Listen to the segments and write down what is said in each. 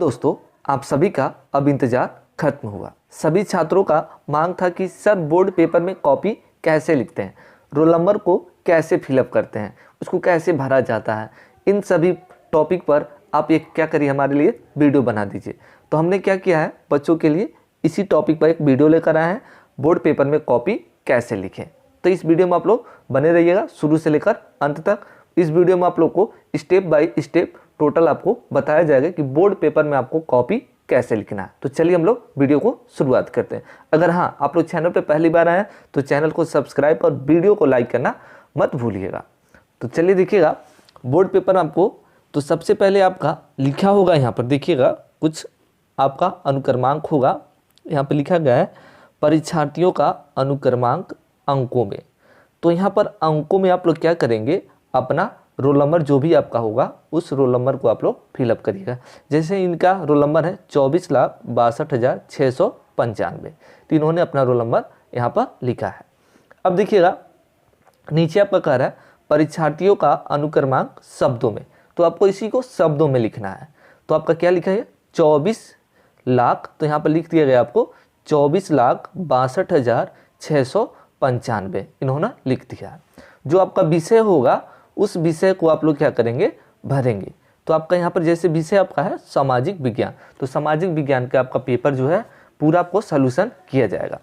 दोस्तों, आप सभी का अब इंतजार खत्म हुआ। सभी छात्रों का मांग था कि सर बोर्ड पेपर में कॉपी कैसे लिखते हैं, रोल नंबर को कैसे फिलअप करते हैं, उसको कैसे भरा जाता है, इन सभी टॉपिक पर आप एक क्या करिए हमारे लिए वीडियो बना दीजिए। तो हमने क्या किया है, बच्चों के लिए इसी टॉपिक पर एक वीडियो लेकर आए हैं, बोर्ड पेपर में कॉपी कैसे लिखें। तो इस वीडियो में आप लोग बने रहिएगा शुरू से लेकर अंत तक। इस वीडियो में आप लोग को स्टेप बाय स्टेप टोटल आपको बताया जाएगा कि बोर्ड पेपर में आपको कॉपी कैसे लिखना है। तो चलिए हम लोग वीडियो को शुरुआत करते हैं। अगर हाँ आप लोग चैनल पर पहली बार आए हैं तो चैनल को सब्सक्राइब और वीडियो को लाइक करना मत भूलिएगा। तो चलिए देखिएगा बोर्ड पेपर आपको, तो सबसे पहले आपका लिखा होगा यहाँ पर, देखिएगा कुछ आपका अनुक्रमांक होगा। यहाँ पर लिखा गया है परीक्षार्थियों का अनुक्रमांक अंकों में। तो यहाँ पर अंकों में आप लोग क्या करेंगे, अपना रोल नंबर जो भी आपका होगा उस रोल नंबर को आप लोग फिलअप करिएगा। जैसे इनका रोल नंबर है 24,62,695, तो इन्होंने अपना रोल नंबर यहाँ पर लिखा है। अब देखिएगा नीचे आपका कह रहा है परीक्षार्थियों का अनुक्रमांक शब्दों में, तो आपको इसी को शब्दों में लिखना है। तो आपका क्या लिखा है 24 लाख, तो यहाँ पर लिख दिया गया आपको 24,62,695 इन्होंने लिख दिया। जो आपका विषय होगा उस विषय को आप लोग क्या करेंगे, भरेंगे। तो आपका यहाँ पर जैसे विषय आपका है सामाजिक विज्ञान, तो सामाजिक विज्ञान का आपका पेपर जो है पूरा आपको सॉल्यूशन किया जाएगा।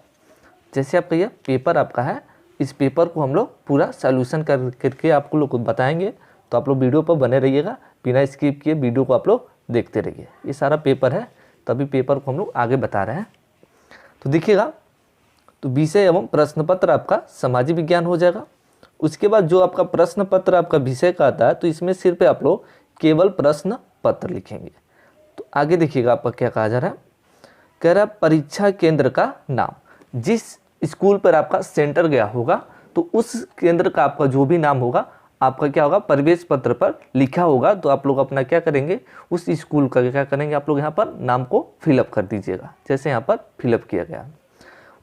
जैसे आपका ये पेपर आपका है, इस पेपर को हम लोग पूरा सॉल्यूशन करके आपको लोग बताएंगे। तो आप लोग वीडियो पर बने रहिएगा, बिना स्किप किए वीडियो को आप लोग देखते रहिए। ये सारा पेपर है, तभी पेपर को हम लोग आगे बता रहे हैं। तो देखिएगा, तो विषय एवं प्रश्न पत्र आपका सामाजिक विज्ञान हो जाएगा। उसके बाद जो आपका प्रश्न पत्र आपका विषय का आता है, तो इसमें सिर्फ आप लोग केवल प्रश्न पत्र लिखेंगे। तो आगे देखिएगा आपका क्या कहा जा रहा है, कह रहा है परीक्षा केंद्र का नाम। जिस स्कूल पर आपका सेंटर गया होगा तो उस केंद्र का आपका जो भी नाम होगा आपका क्या होगा, प्रवेश पत्र पर लिखा होगा। तो आप लोग अपना क्या करेंगे, उस स्कूल का क्या करेंगे, आप लोग यहाँ पर नाम को फिलअप कर दीजिएगा, जैसे यहाँ पर फिलअप किया गया।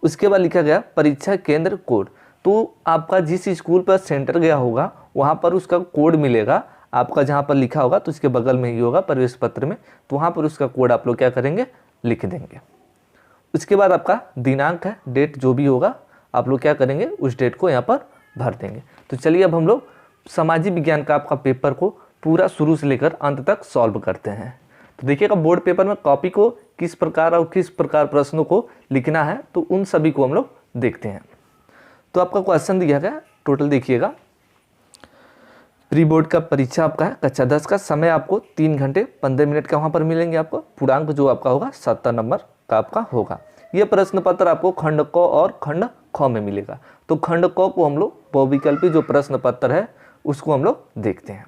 उसके बाद लिखा गया परीक्षा केंद्र कोड, तो आपका जिस स्कूल पर सेंटर गया होगा वहाँ पर उसका कोड मिलेगा आपका, जहाँ पर लिखा होगा तो उसके बगल में ही होगा प्रवेश पत्र में, तो वहाँ पर उसका कोड आप लोग क्या करेंगे, लिख देंगे। उसके बाद आपका दिनांक है, डेट जो भी होगा आप लोग क्या करेंगे, उस डेट को यहाँ पर भर देंगे। तो चलिए अब हम लोग सामाजिक विज्ञान का आपका पेपर को पूरा शुरू से लेकर अंत तक सॉल्व करते हैं। तो देखिएगा बोर्ड पेपर में कॉपी को किस प्रकार और किस प्रकार प्रश्नों को लिखना है, तो उन सभी को हम लोग देखते हैं। तो आपका क्वेश्चन दिया गया टोटल, देखिएगा प्री बोर्ड का परीक्षा आपका है कक्षा 10 का, समय आपको 3 घंटे 15 मिनट का वहाँ पर मिलेंगे। आपको पूर्णांक जो आपका होगा 70 नंबर का आपका होगा। ये प्रश्न पत्र आपको खंड क और खंड ख में मिलेगा। तो खंड क को हम लोग बहुविकल्पी जो प्रश्न पत्र है उसको हम लोग देखते हैं।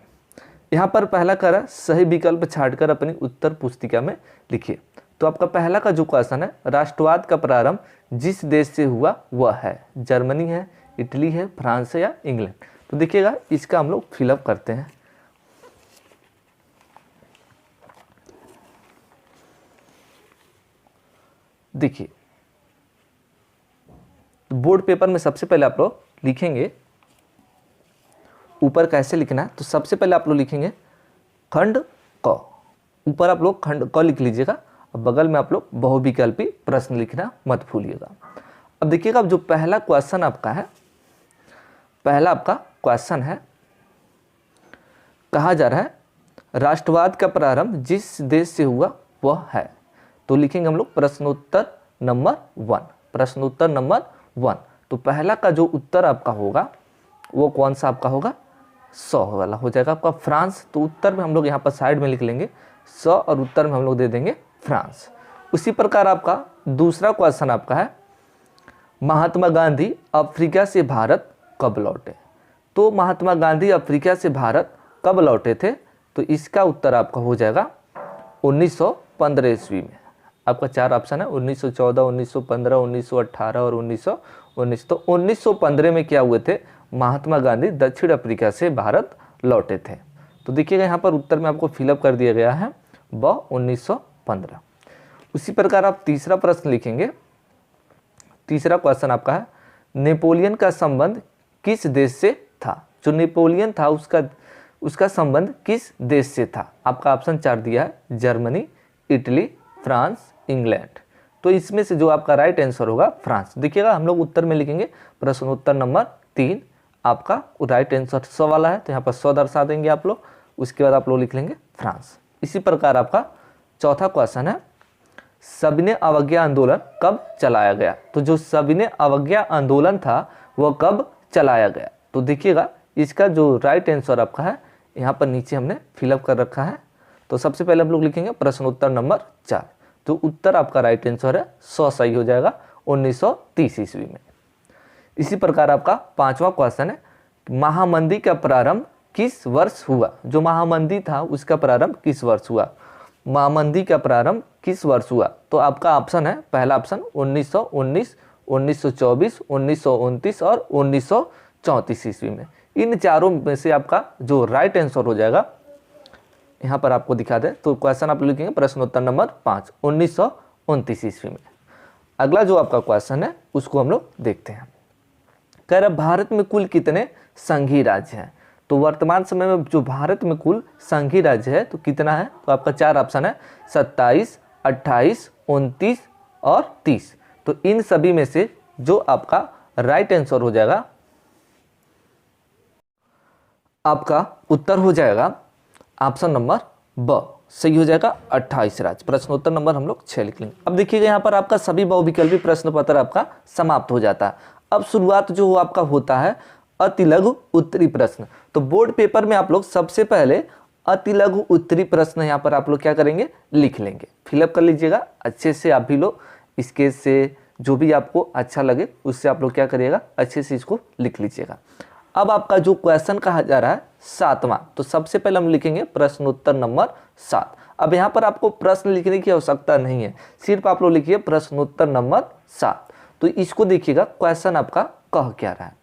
यहाँ पर पहला कह रहा है सही विकल्प छांटकर अपनी उत्तर पुस्तिका में लिखिए। तो आपका पहला का जो क्वेश्चन है, राष्ट्रवाद का प्रारंभ जिस देश से हुआ वह है, जर्मनी है, इटली है, फ्रांस है या इंग्लैंड। तो देखिएगा इसका हम लोग फिलअप करते हैं। देखिए बोर्ड पेपर में सबसे पहले आप लोग लिखेंगे, ऊपर कैसे लिखना है, तो सबसे पहले आप लोग लिखेंगे खंड क। ऊपर आप लोग खंड क लिख लीजिएगा, अब बगल में आप लोग बहुविकल्पी प्रश्न लिखना मत भूलिएगा। अब देखिएगा अब जो पहला क्वेश्चन आपका है, पहला आपका क्वेश्चन है, कहा जा रहा है राष्ट्रवाद का प्रारंभ जिस देश से हुआ वह है। तो लिखेंगे हम लोग प्रश्नोत्तर नंबर 1, प्रश्नोत्तर नंबर 1। तो पहला का जो उत्तर आपका होगा वो कौन सा आपका होगा, 100 वाला हो जाएगा आपका फ्रांस। तो उत्तर में हम लोग यहाँ पर साइड में लिख लेंगे 100 और उत्तर में हम लोग दे देंगे फ्रांस। उसी प्रकार आपका दूसरा क्वेश्चन आपका है महात्मा गांधी अफ्रीका से भारत कब लौटे। तो महात्मा गांधी अफ्रीका से भारत कब लौटे थे, तो इसका उत्तर आपका हो जाएगा 1915 ईस्वी में। आपका 4 ऑप्शन है 1914, 1915, 1918 और 1919। तो 1915 में क्या हुए थे, महात्मा गांधी दक्षिण अफ्रीका से भारत लौटे थे। तो देखिएगा यहाँ पर उत्तर में आपको फिलअप कर दिया गया है वह 1915। उसी प्रकार आप तीसरा प्रश्न लिखेंगे। तीसरा क्वेश्चन आपका है नेपोलियन का संबंध किस देश से था। जो नेपोलियन था उसका संबंध किस देश से था। आपका ऑप्शन 4 दिया है जर्मनी, इटली, फ्रांस, इंग्लैंड। तो इसमें से जो आपका राइट आंसर होगा फ्रांस। देखिएगा हम लोग उत्तर में लिखेंगे प्रश्न उत्तर नंबर 3 आपका राइट आंसर 100 वाला है, तो यहाँ पर 100 दर्शा देंगे आप लोग, उसके बाद आप लोग लिख लेंगे फ्रांस। इसी प्रकार आपका चौथा क्वेश्चन है, सविनय अवज्ञा आंदोलन कब चलाया गया? तो जो सविनय अवज्ञा आंदोलन था वह कब चलाया गया? तो देखिएगा इसका जो राइट आंसर आपका है यहाँ पर नीचे हमने फिलअप कर रखा है। तो सबसे पहले हम लोग लिखेंगे प्रश्न उत्तर नंबर 4, तो उत्तर आपका राइट आंसर है 100 सही हो जाएगा 1930 ईस्वी में। इसी प्रकार आपका पांचवा क्वेश्चन है, महामंदी का प्रारंभ किस वर्ष हुआ? जो महामंदी था उसका प्रारंभ किस वर्ष हुआ? महामंदी का प्रारंभ किस वर्ष हुआ? तो आपका ऑप्शन है, पहला ऑप्शन 1919, 1924, 1929 और 1934 ईस्वी में। इन चारों में से आपका जो राइट आंसर हो जाएगा यहाँ पर आपको दिखा दें, तो क्वेश्चन आप लिखेंगे प्रश्न उत्तर नंबर 5 1929 ईस्वी में। अगला जो आपका क्वेश्चन है उसको हम लोग देखते हैं। कह रहा भारत में कुल कितने संघीय राज्य हैं? तो वर्तमान समय में जो भारत में कुल संघीय राज्य है तो कितना है? तो आपका 4 ऑप्शन है, 27, 28, 29 और 30। तो इन सभी में से जो आपका राइट आंसर हो जाएगा, आपका उत्तर हो जाएगा ऑप्शन नंबर ब, सही हो जाएगा 28 राज्य। प्रश्न उत्तर नंबर हम लोग 6 लिख लेंगे। अब देखिएगा यहाँ पर आपका सभी बहुविकल्पी प्रश्न पत्र आपका समाप्त हो जाता है। अब शुरुआत जो आपका होता है अति लघु उत्तरी प्रश्न। तो बोर्ड पेपर में आप लोग सबसे पहले अति लघु उत्तरी प्रश्न यहाँ पर आप लोग क्या करेंगे, लिख लेंगे, फिलअप कर लीजिएगा अच्छे से। आप भी लोग स्केच से जो भी आपको अच्छा लगे उससे आप लोग क्या करिएगा, अच्छे से इसको लिख लीजिएगा। अब आपका जो क्वेश्चन कहा जा रहा है 7वां, तो सबसे पहले हम लिखेंगे प्रश्न उत्तर नंबर 7। अब यहाँ पर आपको प्रश्न लिखने की आवश्यकता नहीं है, सिर्फ आप लोग लिखिए प्रश्न उत्तर नंबर 7। तो इसको देखिएगा क्वेश्चन आपका कह क्या रहा है।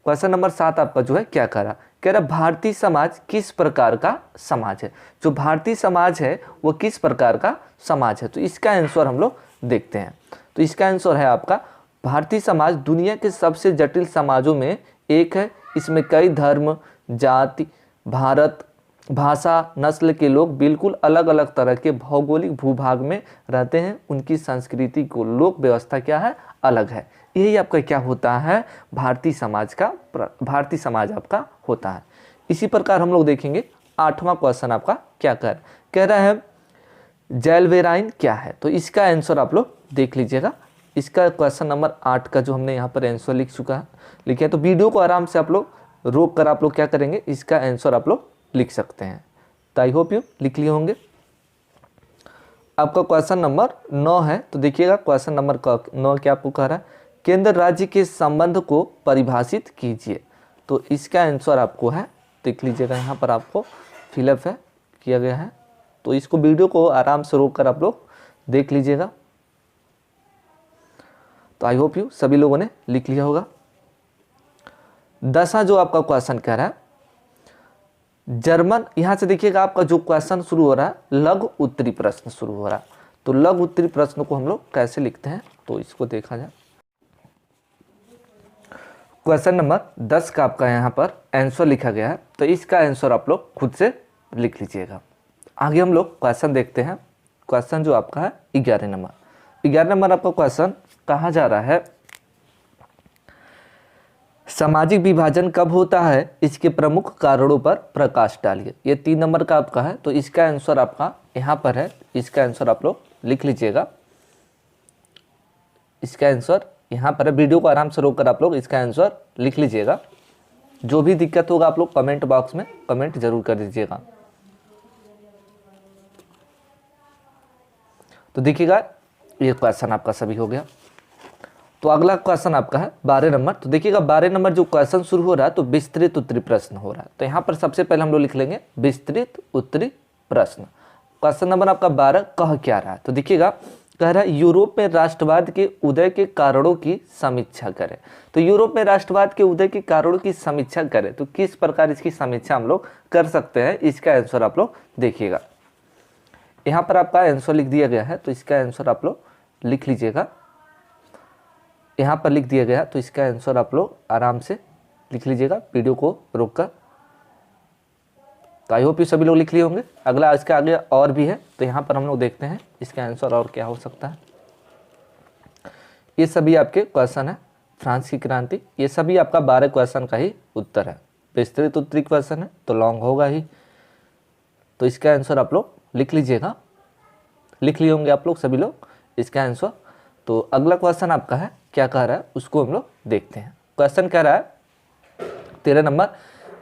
क्वेश्चन नंबर 7 आपका जो है क्या कह रहा है, कह रहा भारतीय समाज किस प्रकार का समाज है? जो भारतीय समाज है वो किस प्रकार का समाज है? तो इसका आंसर हम लोग देखते हैं। तो इसका आंसर है आपका, भारतीय समाज दुनिया के सबसे जटिल समाजों में एक है। इसमें कई धर्म, जाति, भारत, भाषा, नस्ल के लोग बिल्कुल अलग अलग तरह के भौगोलिक भूभाग में रहते हैं। उनकी संस्कृति को लोक व्यवस्था क्या है, अलग है। यही आपका क्या होता है, भारतीय समाज आपका होता है। इसी प्रकार हम लोग देखेंगे 8वां क्वेश्चन आपका क्या कह रहा है, जेलवेराइन क्या है? तो इसका आंसर आप लोग देख लीजिएगा। इसका क्वेश्चन नंबर 8 का जो हमने यहाँ पर आंसर लिखे हैं, तो वीडियो को आराम से आप लोग रोक कर आप लोग क्या करेंगे, इसका आंसर आप लोग लिख सकते हैं। तो आई होप यू लिख लिए होंगे। आपका क्वेश्चन नंबर 9 है, तो देखिएगा क्वेश्चन नंबर 9 क्या आपको कह रहा है, केंद्र राज्य के संबंध को परिभाषित कीजिए। तो इसका आंसर आपको है, देख लीजिएगा यहाँ पर आपको फिलअप है किया गया है। तो इसको वीडियो को आराम से रोक कर आप लोग देख लीजिएगा। तो आई होप यू सभी लोगों ने लिख लिया होगा। 10वां जो आपका क्वेश्चन कह रहा है, जर्मन, यहां से देखिएगा आपका जो क्वेश्चन शुरू हो रहा है लघु उत्तरी प्रश्न शुरू हो रहा है। तो लघु उत्तरी प्रश्न को हम लोग कैसे लिखते हैं, तो इसको देखा जाए। क्वेश्चन नंबर 10 का आपका यहाँ पर आंसर लिखा गया है, तो इसका आंसर आप लोग खुद से लिख लीजिएगा। आगे हम लोग क्वेश्चन देखते हैं। क्वेश्चन जो आपका है 11 नंबर आपका क्वेश्चन कहा जा रहा है, सामाजिक विभाजन कब होता है, इसके प्रमुख कारणों पर प्रकाश डालिए। ये 3 नंबर का आपका है, तो इसका आंसर आपका यहाँ पर है। इसका आंसर आप लोग लिख लीजिएगा। इसका आंसर यहाँ पर है, वीडियो को आराम से रोककर आप लोग इसका आंसर लिख लीजिएगा। जो भी दिक्कत होगा आप लोग कमेंट बॉक्स में कमेंट जरूर कर दीजिएगा। तो देखिएगा ये क्वेश्चन आपका सभी हो गया। तो अगला क्वेश्चन आपका है 12 नंबर। तो देखिएगा 12 नंबर जो क्वेश्चन शुरू हो रहा है तो विस्तृत उत्तरी प्रश्न हो रहा है। तो यहाँ पर सबसे पहले हम लोग लिख लेंगे विस्तृत उत्तरी प्रश्न। क्वेश्चन नंबर आपका 12 कह क्या रहा है, तो देखिएगा कह रहा है यूरोप में राष्ट्रवाद के उदय के कारणों की समीक्षा करें। तो यूरोप में राष्ट्रवाद के उदय के कारणों की समीक्षा करें, तो किस प्रकार इसकी समीक्षा हम लोग कर सकते हैं, इसका आंसर आप लोग देखिएगा। यहाँ पर आपका आंसर लिख दिया गया है, तो इसका आंसर आप लोग लिख लीजिएगा। यहाँ पर लिख दिया गया, तो इसका आंसर आप लोग आराम से लिख लीजिएगा, वीडियो को रोककर। तो आई होप ये सभी लोग लिख लिए होंगे। अगला इसके आगे और भी है, तो यहाँ पर हम लोग देखते हैं इसका आंसर और क्या हो सकता है। ये सभी आपके क्वेश्चन है। फ्रांस की क्रांति, ये सभी आपका 12 क्वेश्चन का ही उत्तर है। विस्तृत उत्तरी क्वेश्चन है तो लॉन्ग होगा ही, तो इसका आंसर आप लोग लिख लीजिएगा। लिख लिए होंगे आप लोग सभी लोग इसका आंसर। तो अगला क्वेश्चन आपका है, क्या कह रहा है उसको हम लोग देखते हैं। क्वेश्चन कह रहा है 13 नंबर,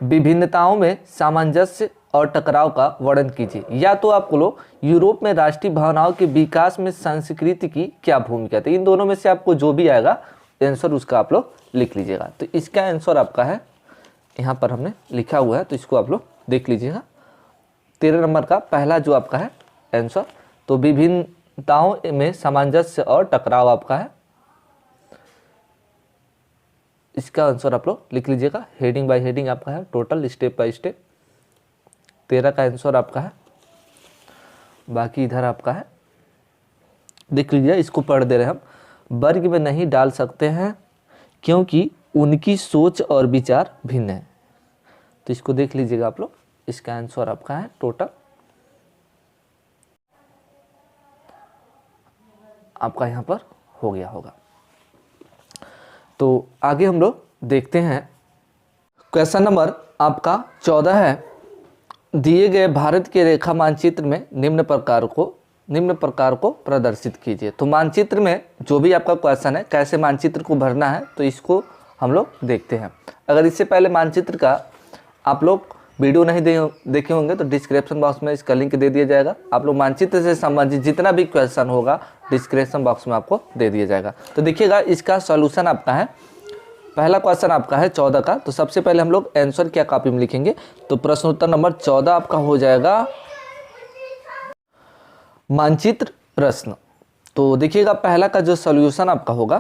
विभिन्नताओं में सामंजस्य और टकराव का वर्णन कीजिए। या तो आप लोग यूरोप में राष्ट्रीय भावनाओं के विकास में संस्कृति की क्या भूमिका थी। इन दोनों में से आपको जो भी आएगा आंसर उसका आप लोग लिख लीजिएगा। तो इसका आंसर आपका है, यहाँ पर हमने लिखा हुआ है तो इसको आप लोग देख लीजिएगा। 13 नंबर का पहला जो आपका है आंसर, तो विभिन्नताओं में सामंजस्य और टकराव आपका है, इसका आंसर आप लोग लिख लीजिएगा। हेडिंग बाय हेडिंग आपका है, टोटल स्टेप बाय स्टेप। 13 का आंसर आपका है, बाकी इधर आपका है देख लीजिए। इसको पढ़ दे रहे हम। वर्ग में नहीं डाल सकते हैं क्योंकि उनकी सोच और विचार भिन्न है, तो इसको देख लीजिएगा आप लोग। इसका आंसर आपका है टोटल आपका यहाँ पर हो गया होगा। तो आगे हम लोग देखते हैं। क्वेश्चन नंबर आपका 14 है, दिए गए भारत के रेखा मानचित्र में निम्न प्रकार को प्रदर्शित कीजिए। तो मानचित्र में जो भी आपका क्वेश्चन है कैसे मानचित्र को भरना है, तो इसको हम लोग देखते हैं। अगर इससे पहले मानचित्र का आप लोग वीडियो नहीं देखे होंगे तो डिस्क्रिप्शन बॉक्स में इसका लिंक दे दिया जाएगा। आप लोग मानचित्र से संबंधित जितना भी क्वेश्चन होगा डिस्क्रिप्शन बॉक्स में आपको दे दिया जाएगा। तो देखिएगा इसका सॉल्यूशन आपका है, पहला क्वेश्चन आपका है 14 का। तो सबसे पहले हम लोग आंसर क्या कॉपी में लिखेंगे, तो प्रश्न उत्तर नंबर 14 आपका हो जाएगा मानचित्र प्रश्न। तो देखिएगा पहला का जो सॉल्यूशन आपका होगा,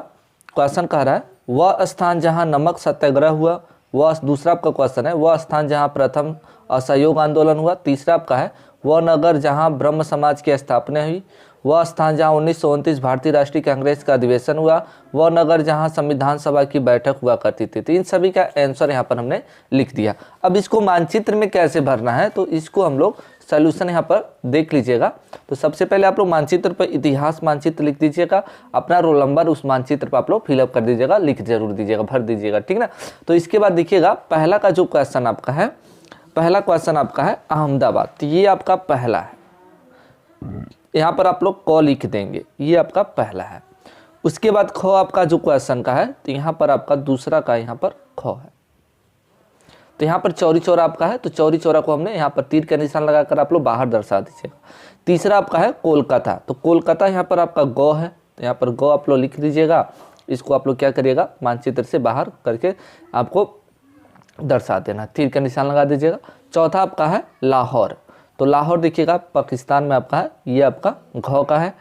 क्वेश्चन कह रहा है वह स्थान जहां नमक सत्याग्रह हुआ, वह दूसरा आपका क्वेश्चन है वह स्थान जहां प्रथम असहयोग आंदोलन हुआ। तीसरा आपका है वह नगर जहां ब्रह्म समाज की स्थापना हुई, वह स्थान जहां 1929 भारतीय राष्ट्रीय कांग्रेस का अधिवेशन हुआ, वह नगर जहां संविधान सभा की बैठक हुआ करती थी। तो इन सभी का आंसर यहाँ पर हमने लिख दिया। अब इसको मानचित्र में कैसे भरना है, तो इसको हम लोग सॉल्यूशन यहाँ पर देख लीजिएगा। तो सबसे पहले आप लोग मानचित्र पर इतिहास मानचित्र लिख दीजिएगा, अपना रोल नंबर उस मानचित्र पर आप लोग फिलअप कर दीजिएगा, लिख जरूर दीजिएगा, भर दीजिएगा, ठीक ना। तो इसके बाद देखिएगा पहला का जो क्वेश्चन आपका है, पहला क्वेश्चन आपका है अहमदाबाद। तो ये आपका पहला है, यहाँ पर आप लोग क लिख देंगे, ये आपका पहला है। उसके बाद ख आपका जो क्वेश्चन का है, तो यहाँ पर आपका दूसरा का यहाँ पर ख है। तो यहाँ पर चौरी चौरा आपका है, तो चौरी चौरा को हमने यहाँ पर तीर का निशान लगाकर आप लोग बाहर दर्शा दीजिएगा। तीसरा आपका है कोलकाता, तो कोलकाता यहाँ पर आपका गौ है, तो यहाँ पर गौ आप लोग लिख दीजिएगा। इसको आप लोग क्या करिएगा, मानचित्र से बाहर करके आपको दर्शा देना, तीर का निशान लगा दीजिएगा। चौथा आपका है लाहौर, तो लाहौर देखिएगा पाकिस्तान में आपका है, ये आपका घ का है,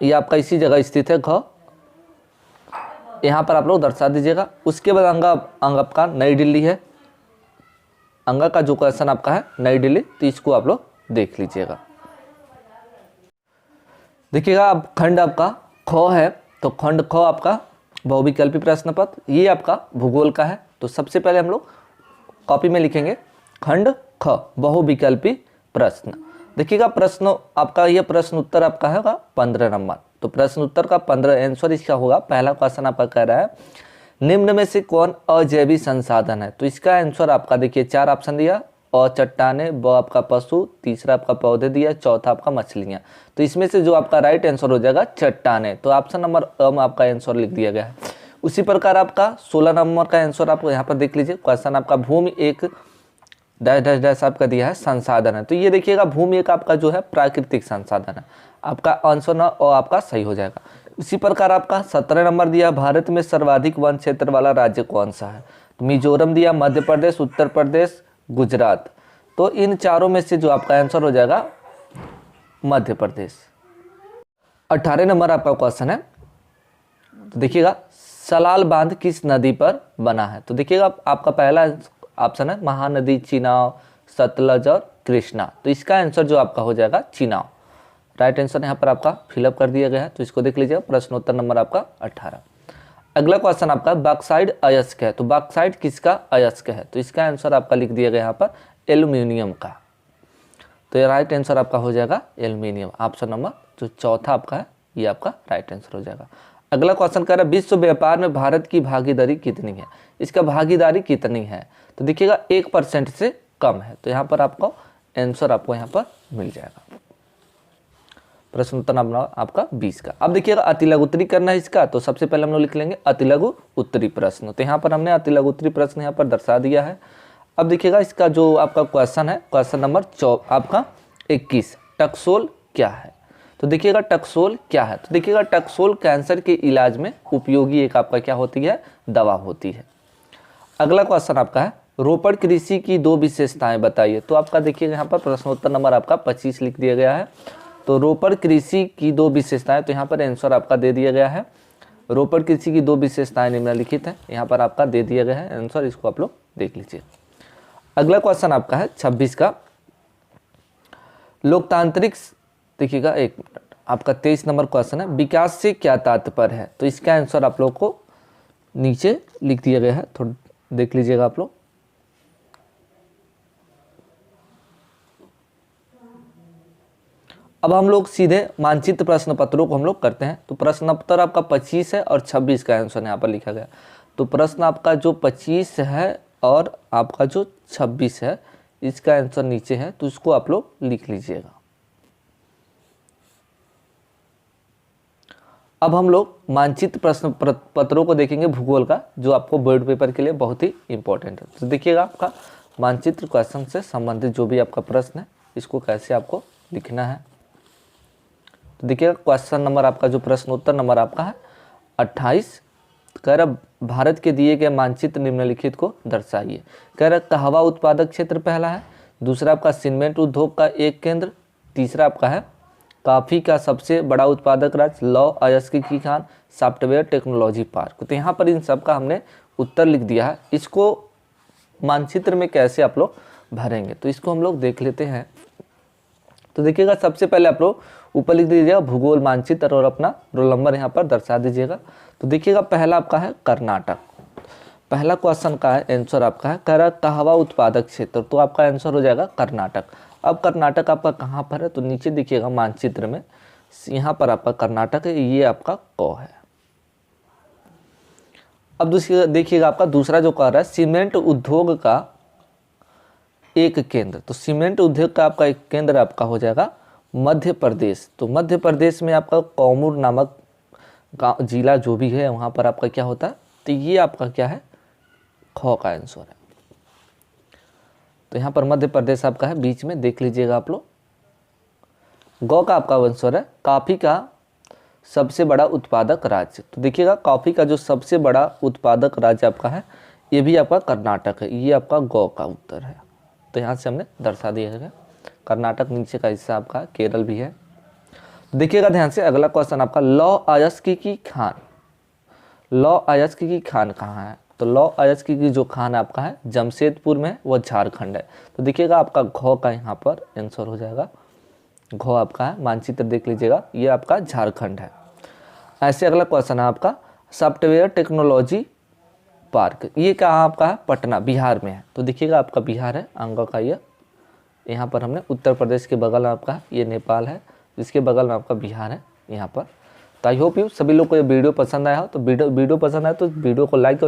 ये आपका इसी जगह स्थित है घ, यहाँ पर आप लोग दर्शा दीजिएगा। उसके बाद अंग आपका नई दिल्ली है, अंग का जो क्वेश्चन आपका है नई दिल्ली, तो इसको आप लोग देख लीजिएगा। देखिएगा अब खंड आपका ख है, तो खंड ख आपका बहुविकल्पी प्रश्न पत्र, ये आपका भूगोल का है। तो सबसे पहले हम लोग कॉपी में लिखेंगे खंड ख बहुविकल्पी प्रश्न। देखिएगा प्रश्न आपका ये प्रश्न उत्तर आपका होगा 15 नंबर। तो प्रश्न उत्तर का 15 आंसर इसका होगा। पहला क्वेश्चन आपका कह रहा है निम्न में से कौन अजैविक संसाधन है, तो इसका आंसर आपका देखिए 4 ऑप्शन दिया, अ चट्टाने, ब आपका पशु, तीसरा आपका पौधे दिया, चौथा आपका मछलियाँ। तो इसमें से जो आपका राइट आंसर हो जाएगा चट्टाने, तो ऑप्शन नंबर अ में आपका आंसर लिख दिया गया है। उसी प्रकार आपका 16 नंबर का आंसर आपको यहाँ पर देख लीजिए। क्वेश्चन आपका भूमि एक डैश डैश डैश आपका दिया है संसाधन है, तो ये देखिएगा भूमि एक आपका जो है प्राकृतिक संसाधन है, आपका आंसर न और आपका सही हो जाएगा। इसी प्रकार आपका 17 नंबर दिया भारत में सर्वाधिक वन क्षेत्र वाला राज्य कौन सा है, तो मिजोरम दिया, मध्य प्रदेश, उत्तर प्रदेश, गुजरात। तो इन चारों में से जो आपका आंसर हो जाएगा मध्य प्रदेश। 18 नंबर आपका क्वेश्चन है, तो देखिएगा सलाल बांध किस नदी पर बना है, तो देखिएगा आपका पहला ऑप्शन है महानदी, चिनाव, सतलज और कृष्णा। तो इसका आंसर जो आपका हो जाएगा चिनाव। राइट आंसर यहाँ पर आपका फिलअप कर दिया गया है, तो इसको देख लीजिएगा। प्रश्नोत्तर नंबर आपका 18। अगला क्वेश्चन आपका बॉक्साइट अयस्क है, तो बॉक्साइट किसका अयस्क है, तो इसका आंसर आपका लिख दिया गया यहाँ पर एल्यूमिनियम का। तो ये राइट आंसर आपका हो जाएगा एल्यूमिनियम। ऑप्शन नंबर जो चौथा आपका है ये आपका राइट आंसर हो जाएगा। अगला क्वेश्चन कह रहा है विश्व व्यापार में भारत की भागीदारी कितनी है। इसका भागीदारी कितनी है तो देखिएगा 1% से कम है। तो यहाँ पर आपको आंसर आपको यहाँ पर मिल जाएगा। प्रश्न उत्तर नंबर आपका 20 का। अब देखिएगा अति लघु उत्तरी करना है इसका। तो सबसे पहले हम लोग लिख लेंगे अति लघु उत्तरी प्रश्न। तो यहाँ पर हमने अति लघु उत्तरी प्रश्न यहाँ पर दर्शा दिया है। अब देखिएगा इसका जो आपका क्वेश्चन है, क्वेश्चन नंबर आपका 21, टकसोल क्या है। तो देखिएगा टकसोल क्या है। तो देखिएगा टकसोल कैंसर के इलाज में उपयोगी एक आपका क्या होती है, दवा होती है। अगला क्वेश्चन आपका है रोपड़ कृषि की 2 विशेषताएं बताइए। तो आपका देखिएगा यहाँ पर प्रश्नोत्तर नंबर आपका 25 लिख दिया गया है। तो रोपड़ कृषि की 2 विशेषताएं, तो यहाँ पर आंसर आपका दे दिया गया है। रोपड़ कृषि की 2 विशेषताएं निम्नलिखित है, यहाँ पर आपका दे दिया गया है आंसर, इसको आप लोग देख लीजिए। अगला क्वेश्चन आपका है 26 का लोकतांत्रिक, देखिएगा एक मिनट, आपका 23 नंबर क्वेश्चन है विकास से क्या तात्पर्य है। तो इसका आंसर आप लोग को नीचे लिख दिया गया है, थोड़ा देख लीजिएगा आप लोग। अब हम लोग सीधे मानचित्र प्रश्न पत्रों को हम लोग करते हैं। तो प्रश्न उत्तर आपका 25 है और 26 का आंसर यहाँ पर लिखा गया। तो प्रश्न आपका जो 25 है और आपका जो 26 है इसका आंसर नीचे है, तो इसको आप लोग लिख लीजिएगा। अब हम लोग मानचित्र प्रश्न पत्रों को देखेंगे भूगोल का, जो आपको बोर्ड पेपर के लिए बहुत ही इंपॉर्टेंट है। तो देखिएगा आपका मानचित्र क्वेश्चन से संबंधित जो भी आपका प्रश्न है इसको कैसे आपको लिखना है। तो देखिएगा क्वेश्चन नंबर आपका जो प्रश्न उत्तर नंबर आपका है 28, कह रहा भारत के दिए गए मानचित्र निम्नलिखित को दर्शाइए। कह रहा कहवा उत्पादक क्षेत्र पहला है, दूसरा आपका सीमेंट उद्योग का एक केंद्र, तीसरा आपका है कॉफ़ी का सबसे बड़ा उत्पादक राज्य, लौह अयस्क की खान, सॉफ्टवेयर टेक्नोलॉजी पार्क। तो यहाँ पर इन सब का हमने उत्तर लिख दिया है। इसको मानचित्र में कैसे आप लोग भरेंगे तो इसको हम लोग देख लेते हैं। तो देखिएगा सबसे पहले आप लोग ऊपर लिख दीजिएगा भूगोल मानचित्र और अपना रोल नंबर यहाँ पर दर्शा दीजिएगा। तो देखिएगा पहला आपका है कर्नाटक। पहला क्वेश्चन का है आंसर आपका है कह रहा कहवा उत्पादक क्षेत्र, तो आपका आंसर हो जाएगा कर्नाटक। अब कर्नाटक आपका कहाँ पर है तो नीचे देखिएगा मानचित्र में यहाँ पर आपका कर्नाटक है, ये आपका क है। अब दूसरी देखिएगा आपका दूसरा जो कह रहा है सीमेंट उद्योग का एक केंद्र, तो सीमेंट उद्योग का आपका एक केंद्र आपका हो जाएगा मध्य प्रदेश। तो मध्य प्रदेश में आपका कैमूर नामक गाँव जिला जो भी है वहाँ पर आपका क्या होता है, तो ये आपका क्या है ख का आंसर है। तो यहाँ पर मध्य प्रदेश आपका है बीच में, देख लीजिएगा आप लोग। गौ का आपका आंसर है कॉफ़ी का सबसे बड़ा उत्पादक राज्य। तो देखिएगा कॉफ़ी का जो सबसे बड़ा उत्पादक राज्य आपका है ये भी आपका कर्नाटक है, ये आपका गौ का उत्तर है। तो यहाँ से हमने दर्शा दिया है कर्नाटक, नीचे का हिस्सा आपका केरल भी है। देखिएगा ध्यान से अगला क्वेश्चन आपका लौह अयस्क की खान। लौह अयस्क की खान कहाँ है, तो लौह अयस्क की जो खान आपका है जमशेदपुर में, वो झारखंड है। तो देखिएगा आपका घ का यहाँ पर आंसर हो जाएगा, घ आपका है, मानचित्र देख लीजिएगा ये आपका झारखंड है। ऐसे अगला क्वेश्चन है आपका सॉफ्टवेयर टेक्नोलॉजी पार्क, ये कहाँ आपका है पटना बिहार में है। तो देखिएगा आपका बिहार है, अंग का ये यहाँ पर हमने उत्तर प्रदेश के बगल में आपका है, ये नेपाल है, इसके बगल में आपका बिहार है यहाँ पर। तो आई होप यू सभी लोग को ये वीडियो पसंद आया हो। तो वीडियो पसंद आया तो वीडियो को लाइक